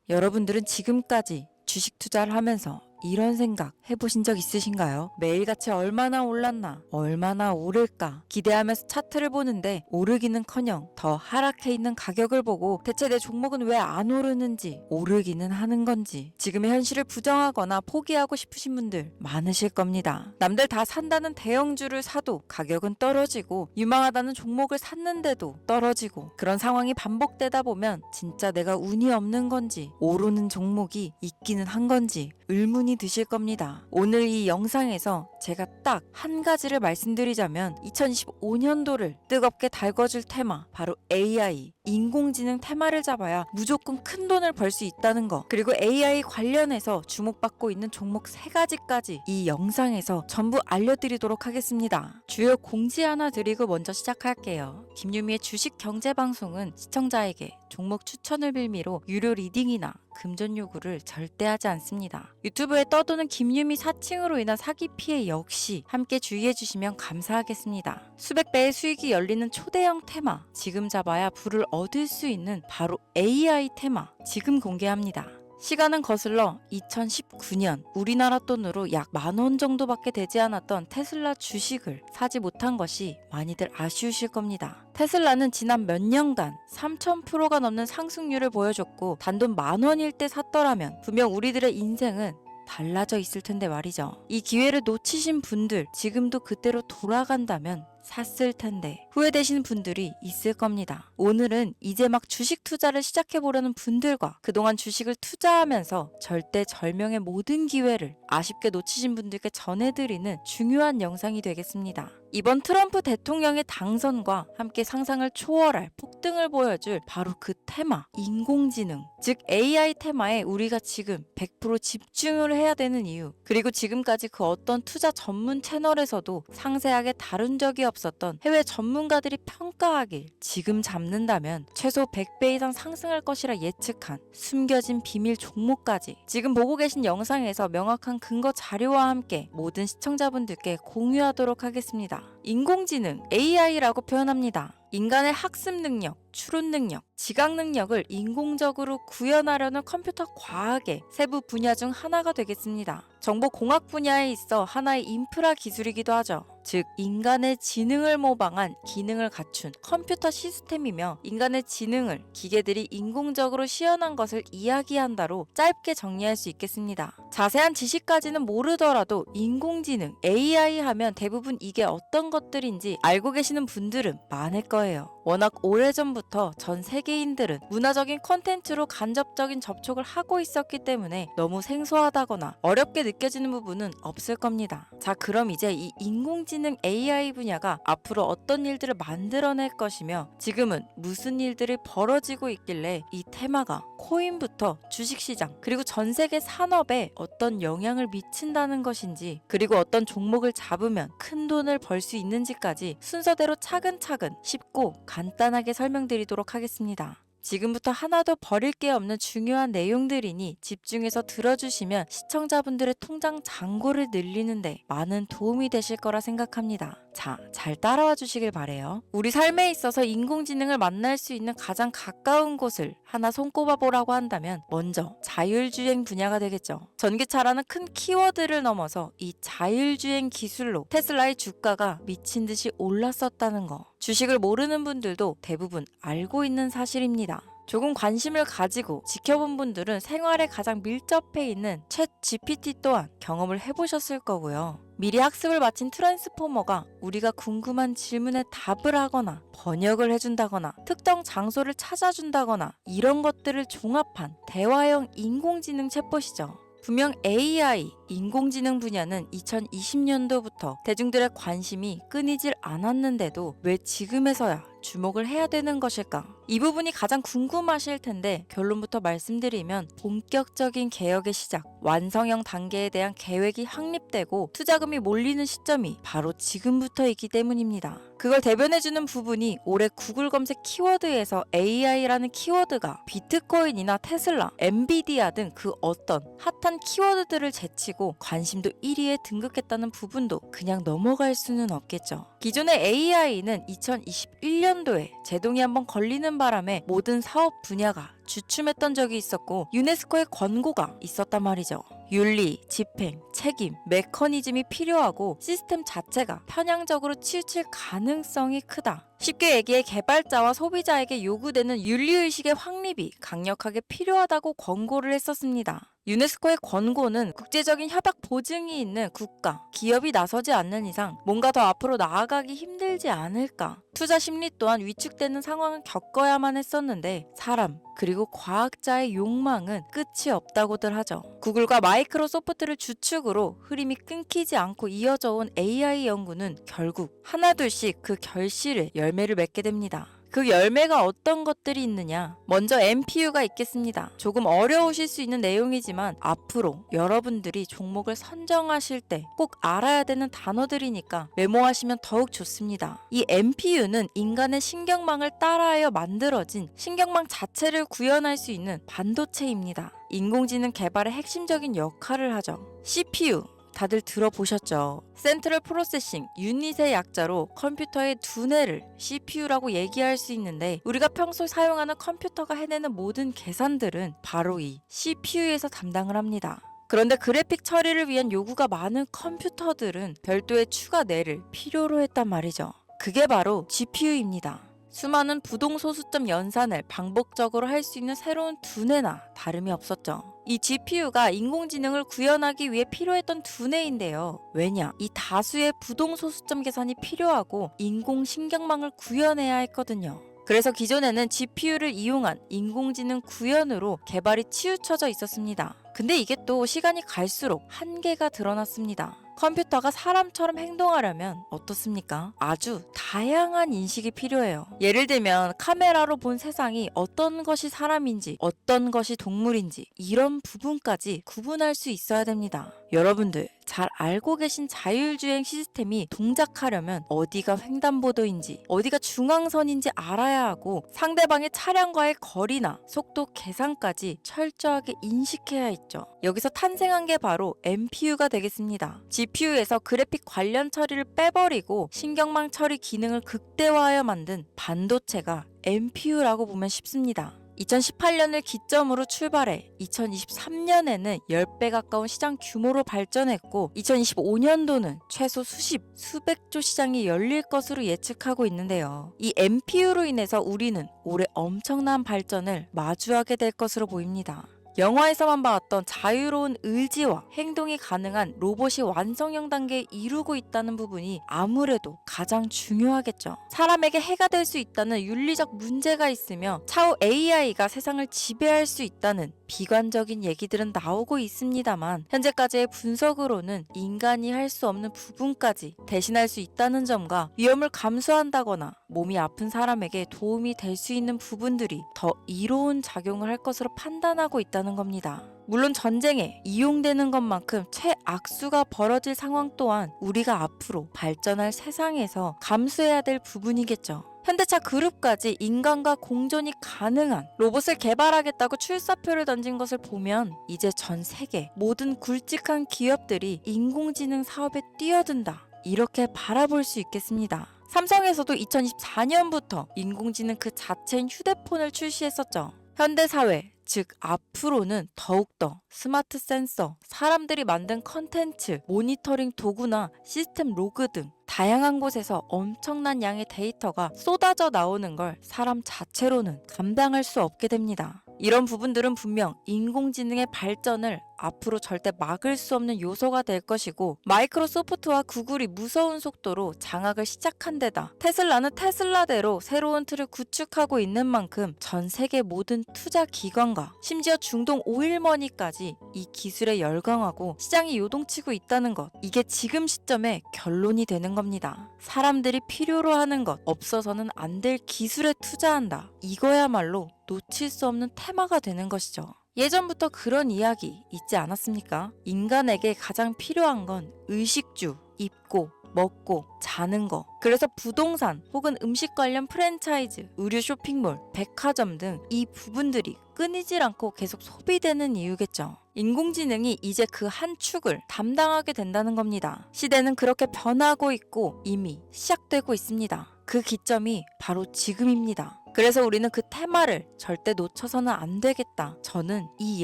여러분들은 지금까지 주식 투자를 하면서 이런 생각 해보신 적 있으신가요? 매일같이 얼마나 올랐나, 얼마나 오를까 기대하면서 차트를 보는데 오르기는커녕 더 하락해 있는 가격을 보고 대체 내 종목은 왜 안 오르는지, 오르기는 하는 건지 지금의 현실을 부정하거나 포기하고 싶으신 분들 많으실 겁니다. 남들 다 산다는 대형주를 사도 가격은 떨어지고 유망하다는 종목을 샀는데도 떨어지고, 그런 상황이 반복되다 보면 진짜 내가 운이 없는 건지 오르는 종목이 있기는 한 건지 의문이 드실 겁니다. 오늘 이 영상에서 제가 딱 한 가지를 말씀드리자면 2025년도를 뜨겁게 달궈줄 테마, 바로 AI, 인공지능 테마를 잡아야 무조건 큰 돈을 벌 수 있다는 거, 그리고 AI 관련해서 주목받고 있는 종목 3가지까지 이 영상에서 전부 알려드리도록 하겠습니다. 주요 공지 하나 드리고 먼저 시작할게요. 김유미의 주식 경제 방송은 시청자에게 종목 추천을 빌미로 유료 리딩이나 금전 요구를 절대 하지 않습니다. 유튜브에 떠도는 김유미 사칭으로 인한 사기 피해 역시 함께 주의해 주시면 감사하겠습니다. 수백 배의 수익이 열리는 초대형 테마, 지금 잡아야 부를 얻을 수 있는 바로 AI 테마 지금 공개합니다. 시간은 거슬러 2019년 우리나라 돈으로 약 10,000원 정도밖에 되지 않았던 테슬라 주식을 사지 못한 것이 많이들 아쉬우실 겁니다. 테슬라는 지난 몇 년간 3000%가 넘는 상승률을 보여줬고, 단돈 10,000원일 때 샀더라면 분명 우리들의 인생은 달라져 있을 텐데 말이죠. 이 기회를 놓치신 분들, 지금도 그때로 돌아간다면 샀을 텐데 후회되시는 분들이 있을 겁니다. 오늘은 이제 막 주식 투자를 시작해보려는 분들과 그동안 주식을 투자하면서 절대절명의 모든 기회를 아쉽게 놓치신 분들께 전해드리는 중요한 영상이 되겠습니다. 이번 트럼프 대통령의 당선과 함께 상상을 초월할 폭등을 보여줄 바로 그 테마, 인공지능, 즉 AI 테마에 우리가 지금 100% 집중을 해야 되는 이유, 그리고 지금까지 그 어떤 투자 전문 채널에서도 상세하게 다룬 적이 없었던 해외 전문가들이 평가하길 지금 잡는다면 최소 100배 이상 상승할 것이라 예측한 숨겨진 비밀 종목까지 지금 보고 계신 영상에서 명확한 근거 자료와 함께 모든 시청자분들께 공유하도록 하겠습니다. 인공지능, AI라고 표현합니다. 인간의 학습 능력, 추론 능력, 지각 능력을 인공적으로 구현하려는 컴퓨터 과학의 세부 분야 중 하나가 되겠습니다. 정보공학 분야에 있어 하나의 인프라 기술이기도 하죠. 즉 인간의 지능을 모방한 기능을 갖춘 컴퓨터 시스템이며, 인간의 지능을 기계들이 인공적으로 시연한 것을 이야기한다로 짧게 정리할 수 있겠습니다. 자세한 지식까지는 모르더라도 인공지능, AI 하면 대부분 이게 어떤 것들인지 알고 계시는 분들은 많을 거예요. 워낙 오래전부터 전 세계인들은 문화적인 콘텐츠로 간접적인 접촉을 하고 있었기 때문에 너무 생소하다거나 어렵게 느껴지는 부분은 없을 겁니다. 자, 그럼 이제 이 인공지능 AI 분야가 앞으로 어떤 일들을 만들어낼 것이며 지금은 무슨 일들이 벌어지고 있길래 이 테마가 코인부터 주식시장 그리고 전 세계 산업에 어떤 영향을 미친다는 것인지, 그리고 어떤 종목을 잡으면 큰 돈을 벌 수 있는지까지 순서대로 차근차근 쉽고 간단하게 설명드리도록 하겠습니다. 지금부터 하나도 버릴 게 없는 중요한 내용들이니 집중해서 들어주시면 시청자분들의 통장 잔고를 늘리는데 많은 도움이 되실 거라 생각합니다. 자, 잘 따라와 주시길 바래요. 우리 삶에 있어서 인공지능을 만날 수 있는 가장 가까운 곳을 하나 손꼽아 보라고 한다면 먼저 자율주행 분야가 되겠죠. 전기차라는 큰 키워드를 넘어서 이 자율주행 기술로 테슬라의 주가가 미친 듯이 올랐었다는 거, 주식을 모르는 분들도 대부분 알고 있는 사실입니다. 조금 관심을 가지고 지켜본 분들은 생활에 가장 밀접해 있는 챗 GPT 또한 경험을 해보셨을 거고요. 미리 학습을 마친 트랜스포머가 우리가 궁금한 질문에 답을 하거나 번역을 해준다거나 특정 장소를 찾아준다거나 이런 것들을 종합한 대화형 인공지능 챗봇이죠. 분명 AI, 인공지능 분야는 2020년도부터 대중들의 관심이 끊이질 않았는데도 왜 지금에서야 주목을 해야 되는 것일까? 이 부분이 가장 궁금하실 텐데 결론부터 말씀드리면 본격적인 개혁의 시작, 완성형 단계에 대한 계획이 확립되고 투자금이 몰리는 시점이 바로 지금부터이기 때문입니다. 그걸 대변해주는 부분이 올해 구글 검색 키워드에서 AI라는 키워드가 비트코인이나 테슬라, 엔비디아 등 그 어떤 핫한 키워드들을 제치고 관심도 1위에 등극했다는 부분도 그냥 넘어갈 수는 없겠죠. 기존의 AI는 2021년도에 제동이 한번 걸리는 바람에 모든 사업 분야가 주춤했던 적이 있었고 유네스코의 권고가 있었단 말이죠. 윤리, 집행, 책임, 메커니즘이 필요하고 시스템 자체가 편향적으로 치우칠 가능성이 크다. 쉽게 얘기해 개발자와 소비자에게 요구되는 윤리의식의 확립이 강력하게 필요하다고 권고를 했었습니다. 유네스코의 권고는 국제적인 협약 보증이 있는 국가, 기업이 나서지 않는 이상 뭔가 더 앞으로 나아가기 힘들지 않을까. 투자 심리 또한 위축되는 상황을 겪어야만 했었는데 사람, 그리고 과학자의 욕망은 끝이 없다고들 하죠. 구글과 마이크로소프트를 주축으로 흐름이 끊기지 않고 이어져 온 AI 연구는 결국 하나둘씩 그 결실을 열매를 맺게 됩니다. 그 열매가 어떤 것들이 있느냐? 먼저 MPU가 있겠습니다. 조금 어려우실 수 있는 내용이지만 앞으로 여러분들이 종목을 선정하실 때 꼭 알아야 되는 단어들이니까 메모하시면 더욱 좋습니다. 이 MPU는 인간의 신경망을 따라하여 만들어진 신경망 자체를 구현할 수 있는 반도체입니다. 인공지능 개발의 핵심적인 역할을 하죠. CPU 다들 들어보셨죠? 센트럴 프로세싱 유닛의 약자로 컴퓨터의 두뇌를 CPU라고 얘기할 수 있는데 우리가 평소 사용하는 컴퓨터가 해내는 모든 계산들은 바로 이 CPU에서 담당을 합니다. 그런데 그래픽 처리를 위한 요구가 많은 컴퓨터들은 별도의 추가 뇌를 필요로 했단 말이죠. 그게 바로 GPU입니다. 수많은 부동소수점 연산을 반복적으로 할 수 있는 새로운 두뇌나 다름이 없었죠. 이 GPU가 인공지능을 구현하기 위해 필요했던 두뇌인데요. 왜냐? 이 다수의 부동소수점 계산이 필요하고 인공신경망을 구현해야 했거든요. 그래서 기존에는 GPU를 이용한 인공지능 구현으로 개발이 치우쳐져 있었습니다. 근데 이게 또 시간이 갈수록 한계가 드러났습니다. 컴퓨터가 사람처럼 행동하려면 어떻습니까? 아주 다양한 인식이 필요해요. 예를 들면 카메라로 본 세상이 어떤 것이 사람인지 어떤 것이 동물인지 이런 부분까지 구분할 수 있어야 됩니다. 여러분들 잘 알고 계신 자율주행 시스템이 동작하려면 어디가 횡단보도인지 어디가 중앙선인지 알아야 하고 상대방의 차량과의 거리나 속도 계산까지 철저하게 인식해야 있죠. 여기서 탄생한 게 바로 MPU가 되겠습니다. GPU에서 그래픽 관련 처리를 빼버리고 신경망 처리 기능을 극대화하여 만든 반도체가 MPU라고 보면 쉽습니다. 2018년을 기점으로 출발해 2023년에는 10배 가까운 시장 규모로 발전했고 2025년도는 최소 수백조 시장이 열릴 것으로 예측하고 있는데요. 이 MPU로 인해서 우리는 올해 엄청난 발전을 마주하게 될 것으로 보입니다. 영화에서만 봐왔던 자유로운 의지와 행동이 가능한 로봇이 완성형 단계에 이루고 있다는 부분이 아무래도 가장 중요하겠죠. 사람에게 해가 될 수 있다는 윤리적 문제가 있으며 차후 AI가 세상을 지배할 수 있다는 비관적인 얘기들은 나오고 있습니다만 현재까지의 분석으로는 인간이 할 수 없는 부분까지 대신할 수 있다는 점과 위험을 감수한다거나 몸이 아픈 사람에게 도움이 될 수 있는 부분들이 더 이로운 작용을 할 것으로 판단하고 있다는 겁니다. 물론 전쟁에 이용되는 것만큼 최악수가 벌어질 상황 또한 우리가 앞으로 발전할 세상에서 감수해야 될 부분이겠죠. 현대차 그룹까지 인간과 공존이 가능한 로봇을 개발하겠다고 출사표를 던진 것을 보면 이제 전 세계 모든 굵직한 기업들이 인공지능 사업에 뛰어든다. 이렇게 바라볼 수 있겠습니다. 삼성에서도 2024년부터 인공지능 그 자체인 휴대폰을 출시했었죠. 현대사회, 즉 앞으로는 더욱더 스마트 센서, 사람들이 만든 컨텐츠, 모니터링 도구나 시스템 로그 등 다양한 곳에서 엄청난 양의 데이터가 쏟아져 나오는 걸 사람 자체로는 감당할 수 없게 됩니다. 이런 부분들은 분명 인공지능의 발전을 앞으로 절대 막을 수 없는 요소가 될 것이고 마이크로소프트와 구글이 무서운 속도로 장악을 시작한 데다 테슬라는 테슬라대로 새로운 틀을 구축하고 있는 만큼 전 세계 모든 투자 기관과 심지어 중동 오일머니까지 이 기술에 열광하고 시장이 요동치고 있다는 것, 이게 지금 시점에 결론이 되는 겁니다. 사람들이 필요로 하는 것, 없어서는 안 될 기술에 투자한다. 이거야말로 놓칠 수 없는 테마가 되는 것이죠. 예전부터 그런 이야기 있지 않았습니까? 인간에게 가장 필요한 건 의식주, 입고, 먹고, 자는 거. 그래서 부동산 혹은 음식 관련 프랜차이즈, 의류 쇼핑몰, 백화점 등 이 부분들이 끊이질 않고 계속 소비되는 이유겠죠. 인공지능이 이제 그 한 축을 담당하게 된다는 겁니다. 시대는 그렇게 변하고 있고 이미 시작되고 있습니다. 그 기점이 바로 지금입니다. 그래서 우리는 그 테마를 절대 놓쳐서는 안 되겠다. 저는 이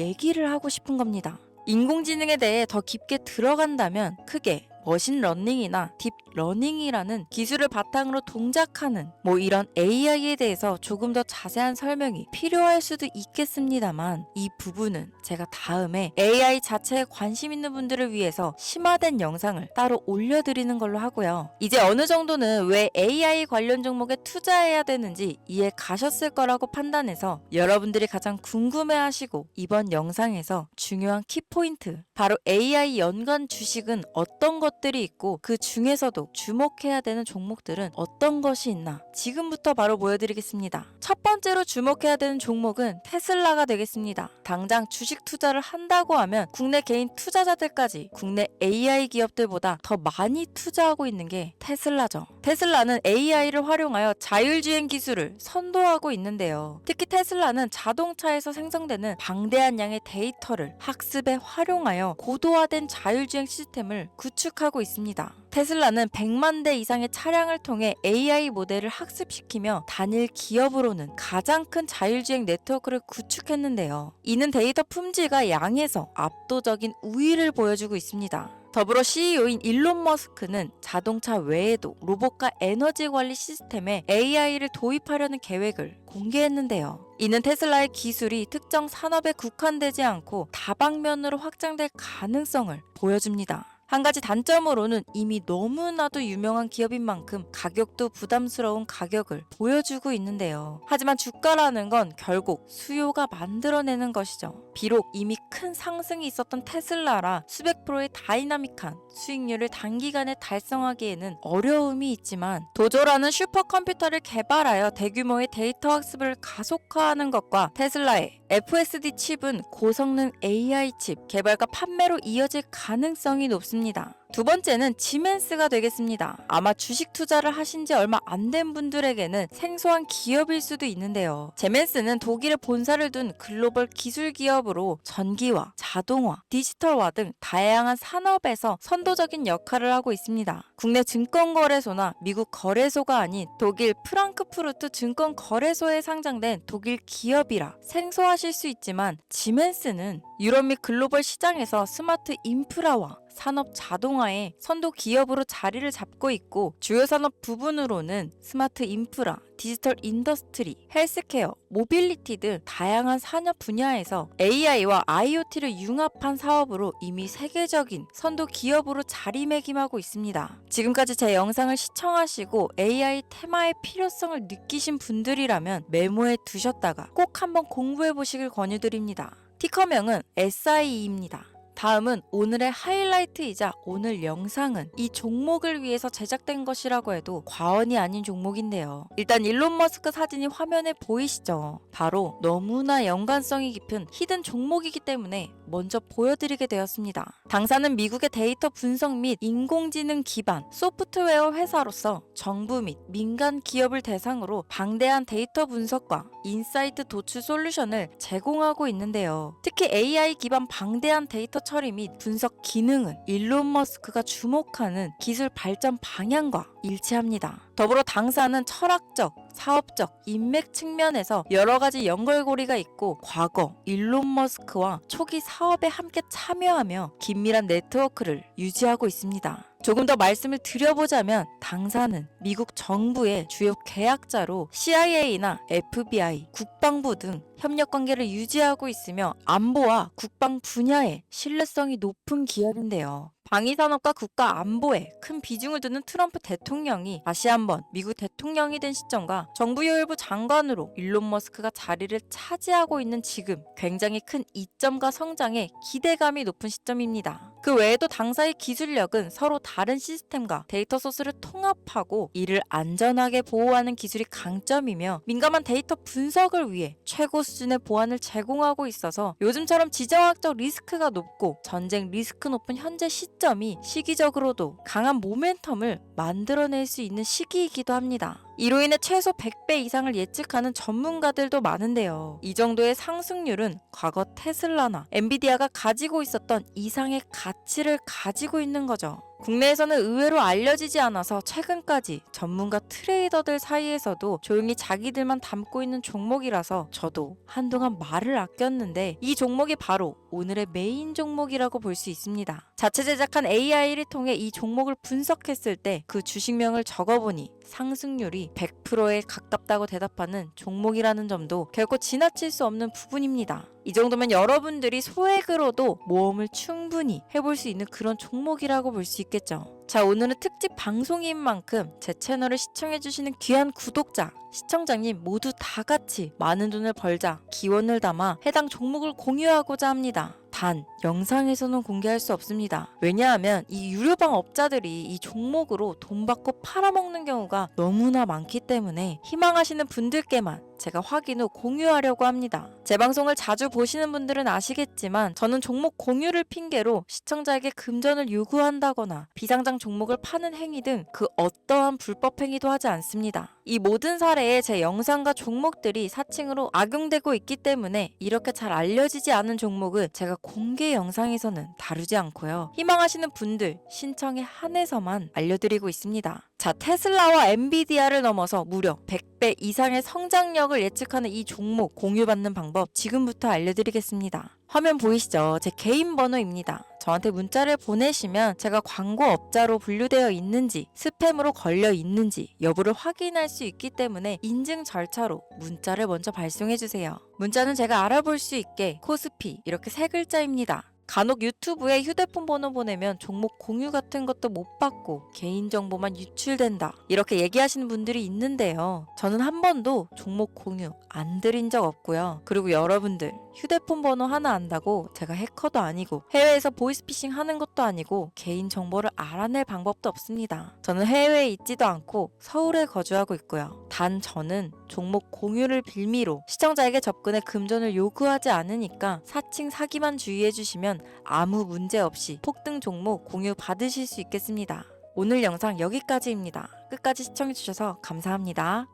얘기를 하고 싶은 겁니다. 인공지능에 대해 더 깊게 들어간다면 크게 머신러닝이나 딥러닝이라는 기술을 바탕으로 동작하는 이런 AI에 대해서 조금 더 자세한 설명이 필요할 수도 있겠습니다만 이 부분은 제가 다음에 AI 자체에 관심 있는 분들을 위해서 심화된 영상을 따로 올려드리는 걸로 하고요. 이제 어느 정도는 왜 AI 관련 종목에 투자해야 되는지 이해 가셨을 거라고 판단해서 여러분들이 가장 궁금해하시고 이번 영상에서 중요한 키포인트 바로 AI 연관 주식은 어떤 것들이 있고 그 중에서도 주목해야 되는 종목들은 어떤 것이 있나 지금부터 바로 보여드리겠습니다. 첫 번째로 주목해야 되는 종목은 테슬라가 되겠습니다. 당장 주식 투자를 한다고 하면 국내 개인 투자자들까지 국내 AI 기업들보다 더 많이 투자하고 있는 게 테슬라죠. 테슬라는 AI를 활용하여 자율주행 기술을 선도하고 있는데요. 특히 테슬라는 자동차에서 생성되는 방대한 양의 데이터를 학습에 활용하여 고도화된 자율주행 시스템을 구축하고 있습니다. 테슬라는 100만 대 이상의 차량을 통해 AI 모델을 학습시키며 단일 기업으로는 가장 큰 자율주행 네트워크를 구축했는데요. 이는 데이터 품질과 양에서 압도적인 우위를 보여주고 있습니다. 더불어 CEO인 일론 머스크는 자동차 외에도 로봇과 에너지 관리 시스템에 AI를 도입하려는 계획을 공개했는데요. 이는 테슬라의 기술이 특정 산업에 국한되지 않고 다방면으로 확장될 가능성을 보여줍니다. 한 가지 단점으로는 이미 너무나도 유명한 기업인 만큼 가격도 부담스러운 가격을 보여주고 있는데요. 하지만 주가라는 건 결국 수요가 만들어내는 것이죠. 비록 이미 큰 상승이 있었던 테슬라라 수백 프로의 다이나믹한 수익률을 단기간에 달성하기에는 어려움이 있지만 도조라는 슈퍼컴퓨터를 개발하여 대규모의 데이터 학습을 가속화하는 것과 테슬라의 FSD 칩은 고성능 AI 칩 개발과 판매로 이어질 가능성이 높습니다. 두 번째는 지멘스가 되겠습니다. 아마 주식 투자를 하신 지 얼마 안 된 분들에게는 생소한 기업일 수도 있는데요. 지멘스는 독일에 본사를 둔 글로벌 기술 기업으로 전기화, 자동화, 디지털화 등 다양한 산업에서 선도적인 역할을 하고 있습니다. 국내 증권거래소나 미국 거래소가 아닌 독일 프랑크푸르트 증권거래소에 상장된 독일 기업이라 생소하실 수 있지만 지멘스는 유럽 및 글로벌 시장에서 스마트 인프라와 산업 자동화의 선도 기업으로 자리를 잡고 있고 주요 산업 부분으로는 스마트 인프라, 디지털 인더스트리, 헬스케어, 모빌리티 등 다양한 산업 분야에서 AI와 IoT를 융합한 사업으로 이미 세계적인 선도 기업으로 자리매김하고 있습니다. 지금까지 제 영상을 시청하시고 AI 테마의 필요성을 느끼신 분들이라면 메모해 두셨다가 꼭 한번 공부해 보시길 권유드립니다. 티커명은 SIE입니다. 다음은 오늘의 하이라이트이자 오늘 영상은 이 종목을 위해서 제작된 것이라고 해도 과언이 아닌 종목인데요. 일단 일론 머스크 사진이 화면에 보이시죠? 바로 너무나 연관성이 깊은 히든 종목이기 때문에 먼저 보여드리게 되었습니다. 당사는 미국의 데이터 분석 및 인공지능 기반 소프트웨어 회사로서 정부 및 민간 기업을 대상으로 방대한 데이터 분석과 인사이트 도출 솔루션을 제공하고 있는데요. 특히 AI 기반 방대한 데이터 처리 및 분석 기능은 일론 머스크가 주목하는 기술 발전 방향과 일치합니다. 더불어 당사는 철학적, 사업적, 인맥 측면에서 여러 가지 연결고리가 있고 과거 일론 머스크와 초기 사업에 함께 참여하며 긴밀한 네트워크를 유지하고 있습니다. 조금 더 말씀을 드려보자면 당사는 미국 정부의 주요 계약자로 CIA나 FBI, 국방부 등 협력 관계를 유지하고 있으며 안보와 국방 분야에 신뢰성이 높은 기업인데요. 방위산업과 국가 안보에 큰 비중을 두는 트럼프 대통령이 다시 한번 미국 대통령이 된 시점과 정부요일부 장관으로 일론 머스크가 자리를 차지하고 있는 지금 굉장히 큰 이점과 성장에 기대감이 높은 시점입니다. 그 외에도 당사의 기술력은 서로 다른 시스템과 데이터 소스를 통합하고 이를 안전하게 보호하는 기술이 강점이며 민감한 데이터 분석을 위해 최고 수준의 보안을 제공하고 있어서 요즘처럼 지정학적 리스크가 높고 전쟁 리스크 높은 현재 시점이 시기적으로도 강한 모멘텀을 만들어낼 수 있는 시기이기도 합니다. 이로 인해 최소 100배 이상을 예측하는 전문가들도 많은데요. 이 정도의 상승률은 과거 테슬라나 엔비디아가 가지고 있었던 이상의 가치를 가지고 있는 거죠. 국내에서는 의외로 알려지지 않아서 최근까지 전문가 트레이더들 사이에서도 조용히 자기들만 담고 있는 종목이라서 저도 한동안 말을 아꼈는데 이 종목이 바로 오늘의 메인 종목이라고 볼 수 있습니다. 자체 제작한 AI를 통해 이 종목을 분석했을 때 그 주식명을 적어보니 상승률이 100%에 가깝다고 대답하는 종목이라는 점도 결코 지나칠 수 없는 부분입니다. 이 정도면 여러분들이 소액으로도 모험을 충분히 해볼 수 있는 그런 종목이라고 볼 수 있겠죠. 자, 오늘은 특집 방송인 만큼 제 채널을 시청해주시는 귀한 구독자, 시청자님 모두 다 같이 많은 돈을 벌자 기원을 담아 해당 종목을 공유하고자 합니다. 단 영상에서는 공개할 수 없습니다. 왜냐하면 이 유료방 업자들이 이 종목으로 돈 받고 팔아먹는 경우가 너무나 많기 때문에 희망하시는 분들께만 제가 확인 후 공유하려고 합니다. 제 방송을 자주 보시는 분들은 아시겠지만 저는 종목 공유를 핑계로 시청자에게 금전을 요구한다거나 비상장 종목을 파는 행위 등 그 어떠한 불법 행위도 하지 않습니다. 이 모든 사례에 제 영상과 종목들이 사칭으로 악용되고 있기 때문에 이렇게 잘 알려지지 않은 종목은 제가 공개 영상에서는 다루지 않고요. 희망하시는 분들 신청에 한해서만 알려드리고 있습니다. 자, 테슬라와 엔비디아를 넘어서 무려 100배 이상의 성장력을 예측하는 이 종목 공유받는 방법 지금부터 알려드리겠습니다. 화면 보이시죠? 제 개인 번호입니다. 저한테 문자를 보내시면 제가 광고업자로 분류되어 있는지 스팸으로 걸려 있는지 여부를 확인할 수 있기 때문에 인증 절차로 문자를 먼저 발송해주세요. 문자는 제가 알아볼 수 있게 코스피 이렇게 세 글자입니다. 간혹 유튜브에 휴대폰 번호 보내면 종목 공유 같은 것도 못 받고 개인정보만 유출된다 이렇게 얘기하시는 분들이 있는데요. 저는 한 번도 종목 공유 안 드린 적 없고요. 그리고 여러분들 휴대폰 번호 하나 안다고 제가 해커도 아니고 해외에서 보이스피싱 하는 것도 아니고 개인정보를 알아낼 방법도 없습니다. 저는 해외에 있지도 않고 서울에 거주하고 있고요. 단 저는 종목 공유를 빌미로 시청자에게 접근해 금전을 요구하지 않으니까 사칭 사기만 주의해 주시면 아무 문제 없이 폭등 종목 공유 받으실 수 있겠습니다. 오늘 영상 여기까지입니다. 끝까지 시청해주셔서 감사합니다.